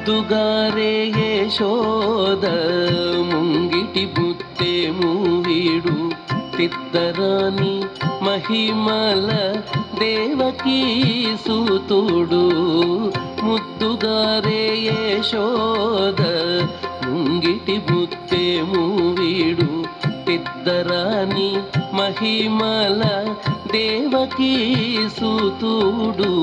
ముద్దుగారే యశోద ముంగిటి ముత్తేము వీడు తిద్దరాని మహిమల దేవకీ సూతుడు. ముద్దుగారే యశోద ముంగిటి ముత్తేము వీడు తిద్దరాని మహిమల దేవకీ సూతుడు.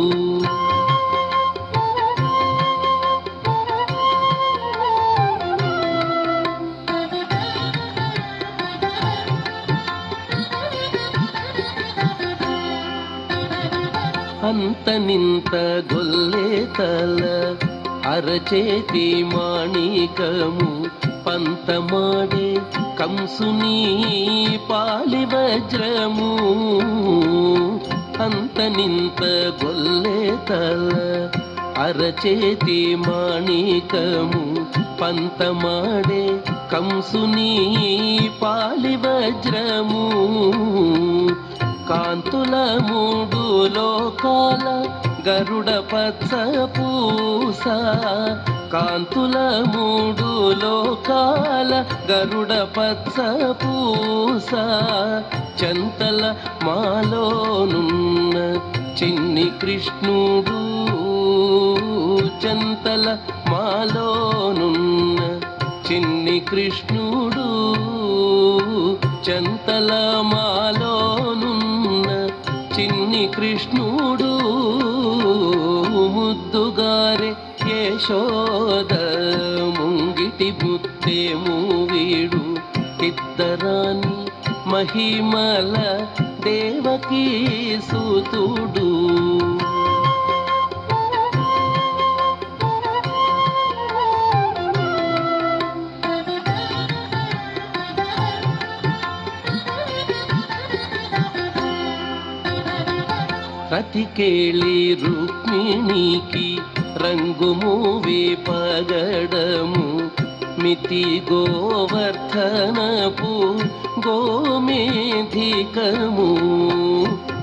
అంత నింత గొల్లేతల అరచేతి మాణికము పంతమాడే కంసుని పాలి వజ్రము. అంత నింత గొల్లేతల అరచేతి మాణికము పంతమాడే కంసుని పాలి వజ్రము. కాంతుల మూడు లోకాల గరుడ పచ్చ పూస. కాంతుల మూడు లోకాల గరుడ పచ్చ పూస. చంతల మాలోనున్న చిన్ని కృష్ణుడు. చంతల మాలోనున్న చిన్ని కృష్ణుడు. చంతల మాలోనున్న చిన్ని కృష్ణుడు. ముద్దుగారే యశోద ముంగిటి ముత్తేము వీడు తిద్దరాని మహిమల దేవకీ సూతుడు. రతికేళి రుక్మిణికి రంగు మూవి పగడము. మితి గోవర్ధనపు గోమేధికము.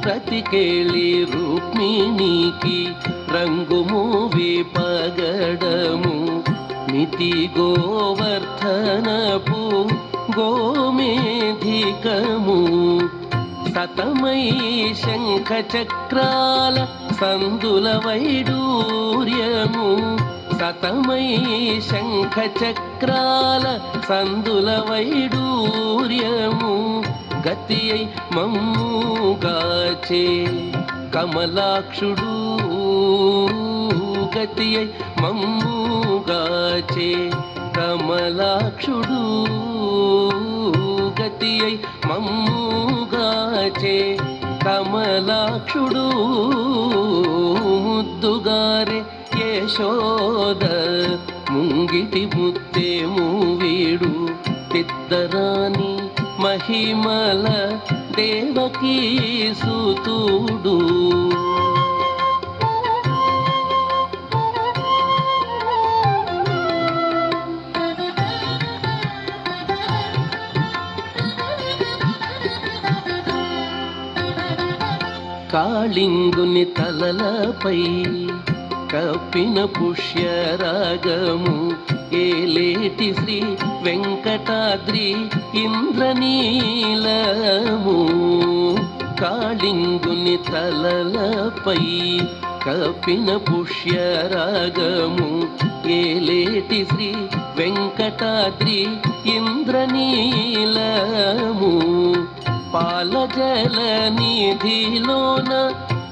రతికేళి రుక్మిణికి రంగు మూవి పగడము. మితి గోవర్ధనపు గోమేధికము. సతమై శంఖ చక్రాల సందుల వైడూర్యము. సతమై శంఖ చక్రాల సందుల వైడూర్యము. గతియై మమ్ముగాచే కమలాక్షుడు. గతియై మమ్ముగాచే కమలాక్షుడు. గతియై మమ్ముగాచే కమలాక్షుడు. ముద్దుగారే యశోద ముంగిటి ముత్తేము వీడు తిద్దరాని మహిమల దేవకీ సూతుడు. కాళింగుని తలలపై కప్పిన పుష్యరాగము. ఏలేటి శ్రీ వెంకటాద్రి ఇంద్రనీలము. కాళింగుని తలలపై కప్పిన పుష్యరాగము. ఏలేటి శ్రీ వెంకటాద్రి ఇంద్రనీలము. పాలజల నిధిలోన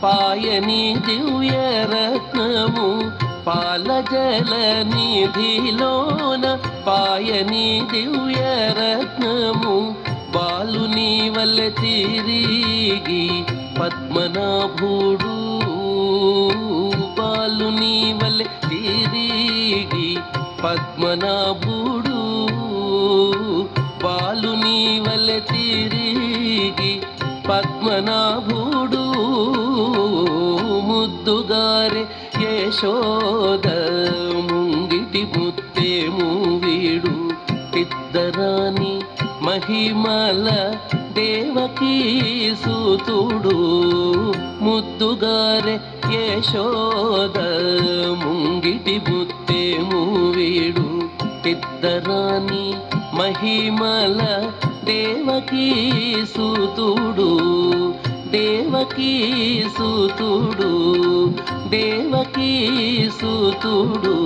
పాయని దివ్య రత్నము. పాలజల నిధిలోన పాయని దివ్య రత్నము. బాలుని వల్ల తిరిగి పద్మనాభుడు. బాలుని వల్ల తిరిగి పద్మనాభుడు. బాలుని వల్ల తిరిగి పద్మనాభుడు. ముద్దుగారే యశోద ముంగిటి ముత్తేము వీడు తిద్దరాని మహిమల దేవకీ సూతుడు. ముద్దుగారే యశోద ముంగిటి ముత్తేము వీడు పెద్దరాని మహిమల దేవకీ సూతుడు దేవకీ సూతుడు దేవకీ సూతుడు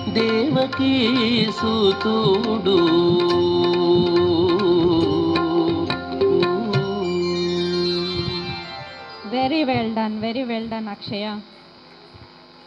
దేవకీ సూతుడు. వెరీ వెల్ డన్ అక్షయ.